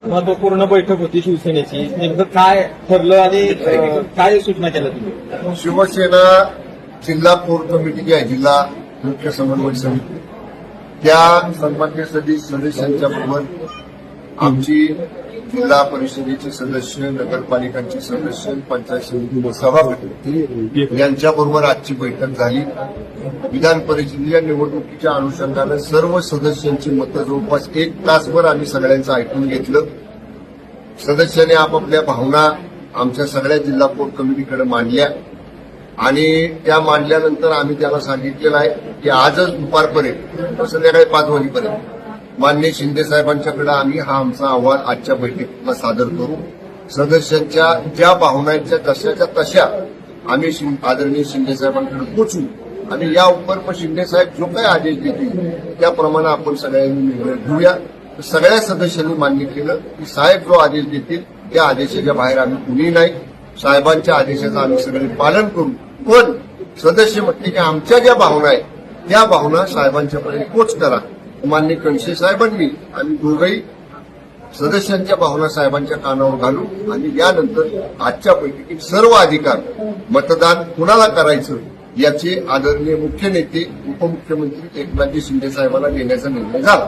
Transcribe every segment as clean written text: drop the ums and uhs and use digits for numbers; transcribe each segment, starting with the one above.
महत्वपूर्ण बैठक होती शिवसेनेची. नेमकं काय ठरलं आणि काय सूचना केल्या तुम्ही? शिवसेना जिल्हा कोर कमिटी जी आहे, जिल्हा मुख्य समन्वय समिती, त्या सन्मान्य सदस्यांच्या बरोबर आमची जिल्हा परिषदेचे सदस्य, नगरपालिकांचे सदस्य, पंचायत समिती सभापती यांच्याबरोबर आजची बैठक झाली. विधान परिषदेच्या निवडणुकीच्या अनुषंगानं सर्व सदस्यांची मतं जवळपास 1 तासभर आम्ही सगळ्यांचं ऐकून घेतलं. सदस्यांनी आपापल्या भावना आमच्या सगळ्या जिल्हा कोर कमिटीकडे मांडल्या आणि त्या मांडल्यानंतर आम्ही त्याला सांगितलेलं आहे की आजच दुपारपर्यंत संध्याकाळी 5 वाजेपर्यंत माननीय शिंदे साहेबांच्याकडे आम्ही हा आमचा अहवाल आजच्या बैठकीला सादर करू. सदस्यांच्या ज्या भावनांच्या तशाच्या तशा आम्ही आदरणीय शिंदे साहेबांकडे पोचू आणि या उपर शिंदे साहेब जो काही आदेश देतील त्याप्रमाणे आपण सगळ्यांनी निर्णय घेऊया. सगळ्या सदस्यांनी मान्य केलं की साहेब जो आदेश देतील त्या आदेशाच्या बाहेर आम्ही कुणीही नाही. साहेबांच्या आदेशाचं आम्ही सगळे पालन करू. पण सदस्य म्हटले की आमच्या ज्या भावना आहेत त्या भावना साहेबांच्यापर्यंत पोच करा. माननीय कणसे साहेबांनी आम्ही दोघंही सदस्यांच्या भावना साहेबांच्या कानावर घालू आणि यानंतर आजच्या बैठकीत सर्व अधिकार मतदान कुणाला करायचं याचे आदरणीय मुख्य नेते उपमुख्यमंत्री एकनाथजी शिंदे साहेबांना देण्याचा निर्णय झाला.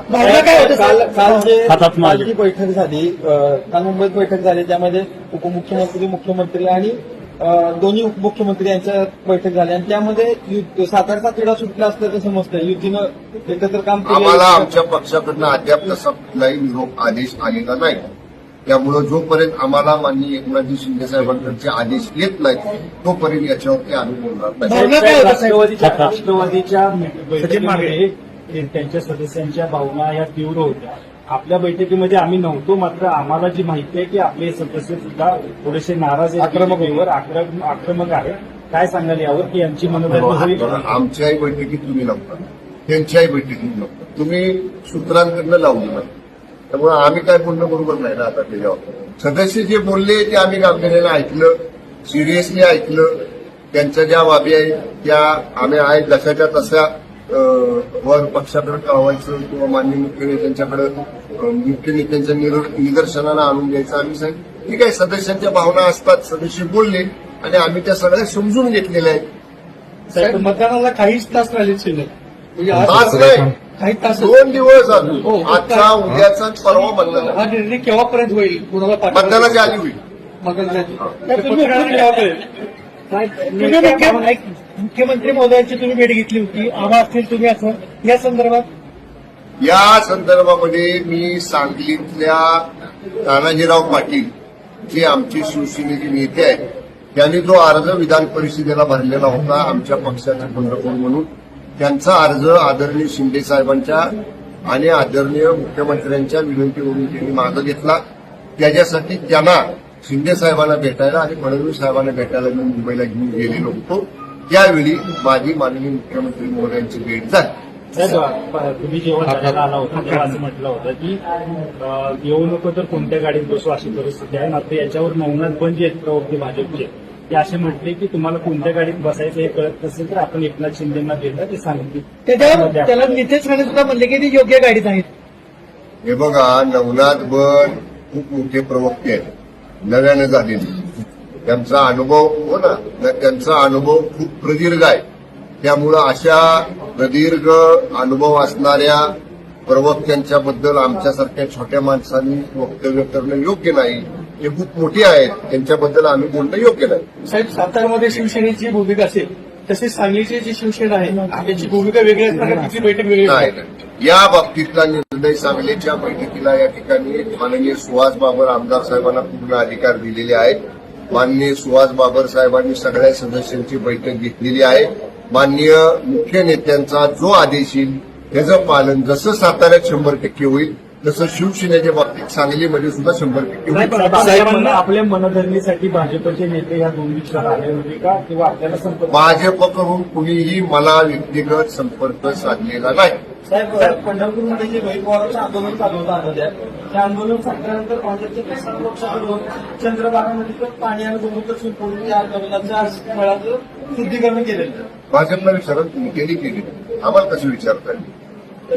काल जी बैठक झाली, काल मुंबईत बैठक झाली, त्यामध्ये उपमुख्यमंत्री, मुख्यमंत्री आणि दोन्ही उपमुख्यमंत्री यांच्या बैठक झाली आणि त्यामध्ये सातारचा तिढा सुटला असल्याचं समजतं. युतीनं एकत्र काम केलं. आम्हाला आमच्या पक्षाकडनं अद्याप तसा कुठलाही निरोप आदेश आलेला नाही. त्यामुळे जोपर्यंत आम्हाला माननीय एकनाथजी शिंदे साहेबांकडचे आदेश येत नाहीत तोपर्यंत याच्यावरती आम्ही बोलणार नाही. राष्ट्रवादीच्या बैठकीमध्ये त्यांच्या सदस्यांच्या भावना या तीव्र होत्या. आपल्या बैठकीमध्ये आम्ही नव्हतो, मात्र आम्हाला जी माहिती आहे की आपले सदस्य सुद्धा थोडेसे नाराज आक्रमक आहे. काय सांगाल यावर की यांची मनोधर्मी होईल? आमच्याही बैठकीत तुम्ही नव्हता, त्यांच्याही बैठकीत नव्हता. तुम्ही सूत्रांकडनं लावली नाही. त्यामुळे आम्ही काय बोलणं बरोबर नाही ना आता त्याच्यावर. सदस्य जे बोलले ते आम्ही गांभीर्याने ऐकलं, सिरियसली ऐकलं. त्यांच्या ज्या बाबी आहेत त्या आम्ही आहे जशाच्या तशा वर पक्षाकडे कळवायचं किंवा माननीय मुख्य नेत्यांच्याकडे मुख्य नेत्यांच्या निदर्शनाला आणून द्यायचं. आम्ही सांगितलं ठीक आहे, सदस्यांच्या भावना असतात, सदस्य बोलले आणि आम्ही त्या सगळ्या समजून घेतलेल्या आहेत. मतदानाला काहीच तास राहिले शिल्लक, तास नाही, काही तास, 2 दिवस अजून, आजचा उद्याचा परवा मतदान. हा निर्णय केव्हापर्यंत होईल? कुणाला मतदानाच्या आधी होईल. मुख्यमंत्री महोदयांची तुम्ही भेट घेतली होती, आम्हा असतील तुम्ही असं या संदर्भामध्ये मी सांगलीतल्या तानाजीराव पाटील जे आमचे शिवसेनेचे नेते आहेत त्यांनी जो अर्ज विधान परिषदेला भरलेला होता आमच्या पक्षाचे बंडखोर म्हणून, त्यांचा अर्ज आदरणीय शिंदे साहेबांच्या आणि आदरणीय मुख्यमंत्र्यांच्या विनंतीवरून त्यांनी मागं घेतला. त्याच्यासाठी त्यांना शिंदे साहेबांना भेटायला आणि फडणवीस साहेबांना भेटायला मी मुंबईला घेऊन गेलेलो होतो. त्यावेळी माझी माननीय मुख्यमंत्री महोदयांची भेट झाली. तुम्ही जेव्हा जायला आला होता तेव्हा असं म्हटलं होतं की येऊ नको तर कोणत्या गाडीत बसू अशी परिस्थिती आहे. मात्र याच्यावर नवनाथ बंद आहेत प्रवक्ते भाजपचे, ते असे म्हटले की तुम्हाला कोणत्या गाडीत बसायचं हे कळत नसेल तर आपण एकनाथ शिंदेना भेटा ते सांगितले. त्याला नितेश राणे सुद्धा म्हणले की ते योग्य गाडीत आहेत. हे बघा, नवनाथ बंद खूप मोठे प्रवक्ते आहेत, नव्याने झालेले. त्यांचा अनुभव त्यांचा अनुभव खूप प्रदीर्घ आहे. त्यामुळं अशा प्रदीर्घ अनुभव असणाऱ्या प्रवक्त्यांच्याबद्दल आमच्यासारख्या छोट्या माणसांनी वक्तव्य करणं योग्य नाही. ते खूप मोठे आहेत, त्यांच्याबद्दल आम्ही बोलणं योग्य नाही. साहेब, सातारमध्ये शिवसेनेची भूमिका असेल तसेच सांगलीची जी शिवसेना आहे त्याची भूमिका वेगळी असणार, तिची बैठक वेगळी नाही. या बाबतीतला निर्णय सांगलीच्या बैठकीला या ठिकाणी माननीय सुहास बाबर आमदार साहेबांना पूर्ण अधिकार दिलेले आहेत. माननीय सुहास बाबर साहेबांनी सगळ्या सदस्यांची बैठक घेतलेली आहे. माननीय मुख्य नेत्यांचा जो आदेश येईल त्याचं पालन जसं साताऱ्यात 100% होईल तसं शिवसेनेच्या बाबतीत सांगलीमध्ये सुद्धा 100% होईल. आपल्या मनधरणीसाठी भाजपचे नेते या 2 दिवसात आले होते का किंवा आपल्याला संपर्क? भाजपकडून कुणीही मला व्यक्तिगत संपर्क साधलेला नाही. साहेब, पंढरपूरमध्ये जे गैरव्यवहाराचं आंदोलन चालू होतं अगोदर, त्या आंदोलन संपल्यानंतर भाजपचे प्रसार पक्षाकडून चंद्रभागामध्ये पाणी आणि गोमूत्र शिंपडून या आंदोलनाच्या मेळाचं शुद्धीकरण केलेलं. भाजपला विचारा, तुम्ही केली आम्हाला कसं विचारताय?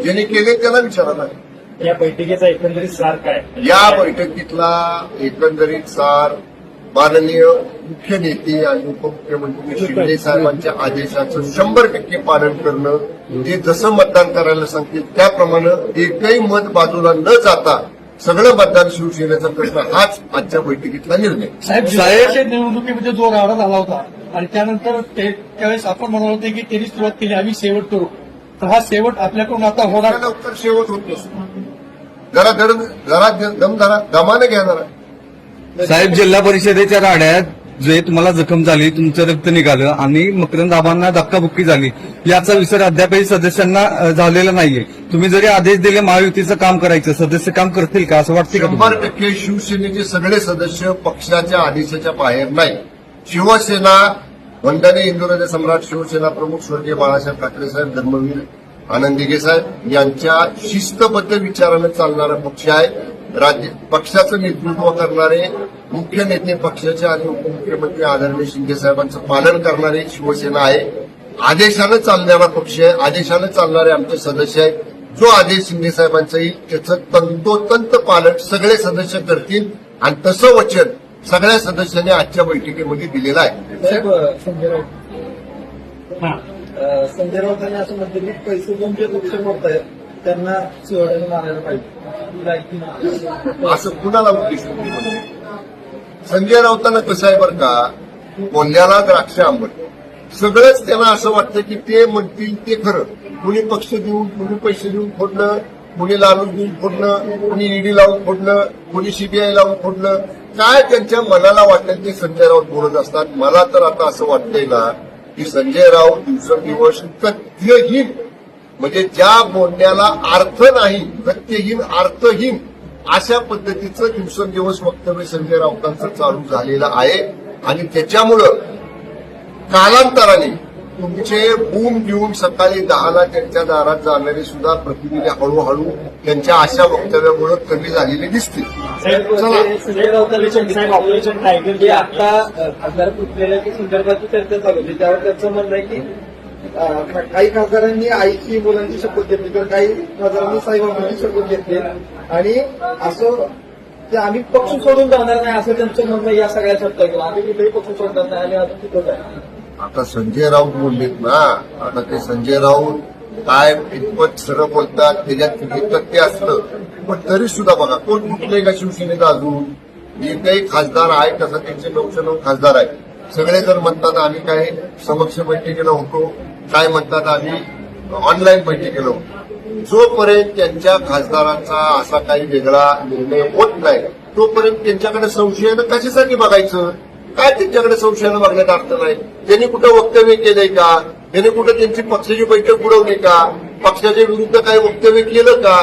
ज्यांनी केले त्याला विचारा नाही. या बैठकीचा एकंदरीत सार काय? या बैठकीतला एकंदरीत सार माननीय मुख्य नेते आणि उपमुख्यमंत्री शिंदे साहेबांच्या आदेशाचं 100% पालन करणं, ते जसं मतदान करायला सांगतील त्याप्रमाणे एकही मत बाजूला न जाता सगळं मतदान शिवसेनेचं करणं हाच आजच्या बैठकीतला निर्णय. साहेब निवडणुकीमध्ये जो राडा झाला होता आणि त्यानंतर त्यावेळेस आपण म्हणालो होते की त्यांनी सुरुवात केली आम्ही शेवट करू, तर हा शेवट आपल्याकडून आता होणार. त्याला उत्तर शेवट होत नसतो. जरा दमानं घ्या जरा. साहेब, जिल्हा परिषदेच्या राड्यात जे तुम्हाला जखम झाली, तुमचं रक्त निघालं आणि मकरंद आबांना धक्काबुक्की झाली, याचा विसर अद्यापही सदस्यांना झालेला नाहीये. तुम्ही जरी आदेश दिले महायुतीचं काम करायचं, सदस्य काम करतील का असं वाटतं का तुम्हाला? 100% शिवसेनेचे सगळे सदस्य पक्षाच्या आदेशाच्या बाहेर नाही. शिवसेना वंदनीय हिंदुराजे सम्राट शिवसेना प्रमुख स्वर्गीय बाळासाहेब ठाकरे साहेब, धर्मवीर आनंद दिघे साहेब यांच्या शिस्तबद्ध विचारानं चालणारा पक्ष आहे. पक्षाचं नेतृत्व करणारे मुख्य नेते पक्षाचे आणि उपमुख्यमंत्री आदरणीय शिंदे साहेबांचं पालन करणारे शिवसेना आहे. आदेशानं चालणारा पक्ष आहे, आदेशानं चालणारे आमचे सदस्य आहेत. जो आदेश शिंदे साहेबांचा येईल त्याचं तंतोतंत पालन सगळे सदस्य करतील आणि तसं वचन सगळ्या सदस्यांनी आजच्या बैठकीमध्ये दिलेलं आहे. साहेब, संजय राऊतांनी असं म्हणते की पैसे घेऊन जे वृक्ष मोडतायत त्यांना शिवसेनेला मारायला पाहिजे. असं कुणाला उद्देश संजय राऊतांना कसं आहे बरं का, बोलण्याला द्राक्ष आंबट सगळंच त्यांना असं वाटतं की ते म्हणतील ते खरं. कुणी पक्ष देऊन, कुणी पैसे देऊन फोडणं, कुणी लालूच देऊन फोडणं, कुणी ईडी लावून फोडणं, कुणी सीबीआय लावून फोडणं, काय त्यांच्या मनाला वाटेल ते संजय राऊत बोलत असतात. मला तर आता असं वाटतंय ना की संजय राऊत दिवसेंदिवस तथ्यहीन, म्हणजे ज्या बोलण्याला अर्थ नाही, तथ्यहीन, अर्थहीन अशा पद्धतीचं दिवसेंदिवस वक्तव्य संजय राऊतांचं चालू झालेलं आहे. आणि त्याच्यामुळं कालांतराने तुमचे बूम घेऊन सकाळी 10ला त्यांच्या दारात जाणारे सुद्धा प्रतिनिधी हळूहळू त्यांच्या अशा वक्तव्यामुळे कमी झालेले दिसतील. संजय राऊतांनी साहेब, ऑपरेशन टायगर की आता खासदार फुटलेल्या संदर्भाची चर्चा चालू होती, त्यावर त्यांचं म्हणणं आहे की काही खासदारांनी आईची मुलांची शपथ घेतली तर काही खासदारांनी साईबाबांची शपथ घेतली आणि असं ते आम्ही पक्ष सोडून जाणार नाही असं त्यांचं म्हणणं या सगळ्या चर्चा केला. आम्ही कुठेही पक्ष सोडणार नाही आणि अजून तिथंच आहे. आता संजय राऊत बोललेत ना, आता ते संजय राऊत काय कितपत सरळ बोलतात त्याच्यात किती तथ्य असलं, पण तरी सुद्धा बघा कोण कुठले का शिवसेनेत अजून जे काही खासदार आहे तसं त्यांचे 909 खासदार आहेत. सगळे जर म्हणतात आम्ही काय समक्ष बैठकीला होतो, काय म्हणतात आम्ही ऑनलाईन बैठकीला होतो. जोपर्यंत त्यांच्या खासदारांचा असा काही वेगळा निर्णय होत नाही तोपर्यंत त्यांच्याकडे संशयानं कशासाठी बघायचं? काय त्यांच्याकडे संशयानं बघण्यात अर्थ नाही. त्यांनी कुठं वक्तव्य केलंय का? त्यांनी कुठं त्यांची पक्षाची बैठक बुडवली का? पक्षाच्या विरुद्ध काही वक्तव्य केलं का?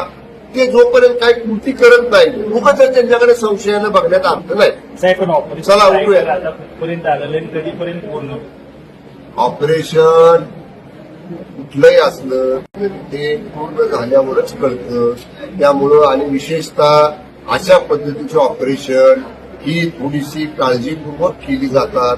ते जोपर्यंत काही कृती करत नाही उगाच त्यांच्याकडे संशयानं बघण्यात अर्थ नाही. साहेब, पण ऑपरेशन चला, उठूया. टायगर आतापर्यंत आलेलं आहे, कधीपर्यंत पूर्ण? ऑपरेशन कुठलंही असलं ते पूर्ण झाल्यावरच कळतं. त्यामुळं आणि विशेषतः अशा पद्धतीचं ऑपरेशन ही थोडीशी काळजीपूर्वक केली जातात.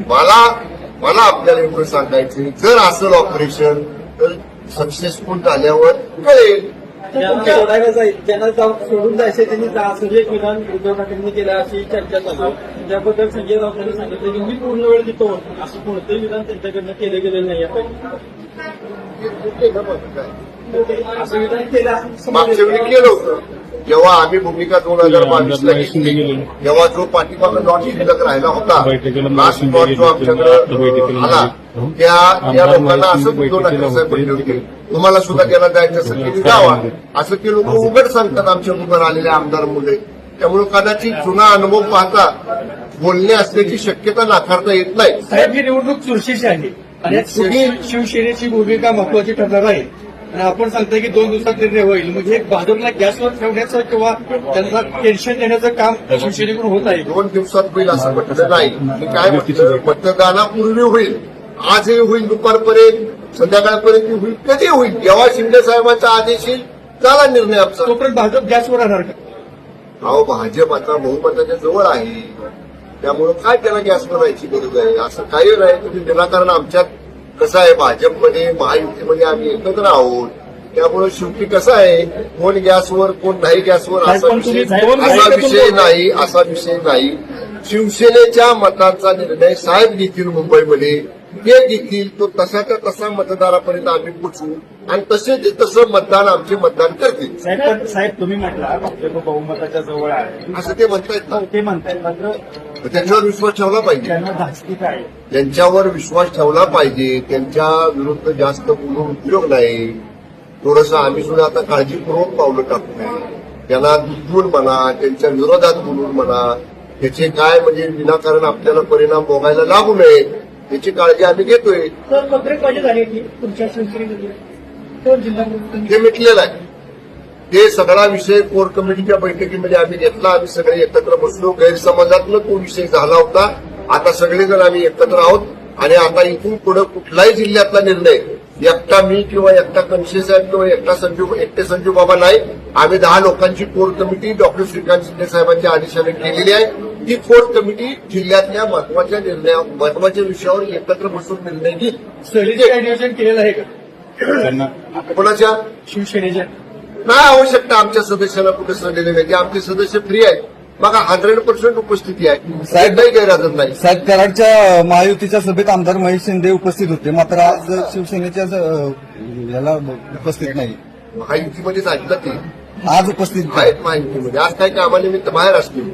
मला आपल्याला एवढं सांगायचं, जर असं ऑपरेशन तर सक्सेसफुल झाल्यावर कळेल. सोडायला जाईल त्यांना सोडून जायचं त्यांनी असं एक विधान उद्धव ठाकरेंनी केलं अशी चर्चा चालू आहे. त्याबद्दल संजय राऊतांनी सांगितलं की मी पूर्ण वेळ देतो, असं कोणतंही विधान त्यांच्याकडनं केलं गेलेलं नाही. असं विधान केलं असं मागच्या वेळी केलं होतं जेव्हा आम्ही भूमिका 2022ला घेतली, तेव्हा जो पाठीमागं नॉट शिल्लक राहिला होता, लास्ट नॉट जो आमच्याकडे आला, त्या लोकांना असं उद्धव ठाकरे साहेब म्हणले होते तुम्हाला सुद्धा त्याला जायचं असेल की जावा, असं ते लोक उघड सांगतात आमच्या बरोबर आलेल्या आमदार मुले. त्यामुळे कदाचित जुना अनुभव पाहता बोलणे असल्याची शक्यता नाकारता येत नाही. साहेब, ही निवडणूक चुरशीची आहे आणि यात पुढे शिवसेनेची भूमिका महत्वाची ठरणार आहे आणि आपण सांगताय की 2 दिवसात निर्णय होईल. म्हणजे भाजपला गॅसवर ठेवण्याचं किंवा त्यांना टेन्शन देण्याचं काम शिवसेनेकडून होत आहे. 2 दिवसात होईल असं म्हटलं नाही. मी काय म्हटलं, मतदानापूर्वी होईल, आजही होईल, दुपारपर्यंत संध्याकाळपर्यंत होईल, कधी होईल जेव्हा शिंदे साहेबांचा आदेश येईल झाला निर्णय आमचा. तोपर्यंत भाजप गॅसवर राहणार का? अहो, भाजप आता बहुमताच्या जवळ आहे, त्यामुळे काय त्याला गॅसवर राहायची गरज आहे? असं काही नाही. तुम्ही विनाकारण आमच्यात कसं आहे, भाजपमध्ये महायुतीमध्ये आम्ही एकत्र आहोत. त्यामुळे शेवटी कसं आहे, कोण गॅसवर कोण नाही गॅसवर साहेब, पण तुम्ही दोन असा विषय नाही. शिवसेनेच्या मतांचा निर्णय साहेब घेतील मुंबईमध्ये, ते घेतील तो तसाच्या तसा मतदारापर्यंत आम्ही पोचवू आणि तसं मतदान आमचे मतदान करतील साहेब पण साहेब तुम्ही म्हटला आपल्या बहुमताच्या जवळ आहे असं ते म्हणतायत ना. ते म्हणताय मात्र त्यांच्यावर विश्वास ठेवला पाहिजे, त्यांना धास्ती आहे. त्यांच्यावर विश्वास ठेवला पाहिजे. त्यांच्या विरुद्ध जास्त बोलून उपयोग नाही. थोडंसं आम्ही सुद्धा आता काळजीपूर्वक पावलं टाकतोय. त्यांना दुखवून म्हणा, त्यांच्या विरोधात बोलून म्हणा, त्याचे काय म्हणजे विनाकारण आपल्याला परिणाम भोगायला लागू नये याची काळजी आम्ही घेतोय. तर पत्रकारिता झाली की तुमच्या शिवसेनेमध्ये कोण जिल्हा ते मिटलेलं आहे. ते सगळा विषय कोर कमिटीच्या बैठकीमध्ये आम्ही घेतला. आम्ही सगळे एकत्र बसलो. गैरसमजातनं तो विषय झाला होता. आता सगळेजण आम्ही एकत्र आहोत आणि आता इथून पुढे कुठलाही जिल्ह्यातला निर्णय एकटा मी किंवा एकटा कनशे साहेब किंवा एकटे संजू बाबा नाही. आम्ही 10 लोकांची core committee doctor Shrikant Shinde साहेबांच्या आदेशाने केलेली आहे. ती कोर कमिटी जिल्ह्यातल्या महत्वाच्या विषयावर एकत्र बसून निर्णय घेईल. सहलीचं काय नियोजन केलेलं आहे का कोणाच्या शिवसेनेच्या? नाही आवश्यकता आमच्या सदस्याला कुठे सडलेले नाही. आमचे सदस्य फ्री आहेत. बघा 100% उपस्थिती आहे. साहेब- काही गैरहजर नाही. साहेब, कराडच्या महायुतीच्या सभेत आमदार महेश शिंदे उपस्थित होते, मात्र आज शिवसेनेच्या याला उपस्थित नाही. महायुतीमध्येच आहेत ना ते, आज उपस्थित आहेत महायुतीमध्ये. आज काही कामानिमित्त बाहेर असतील.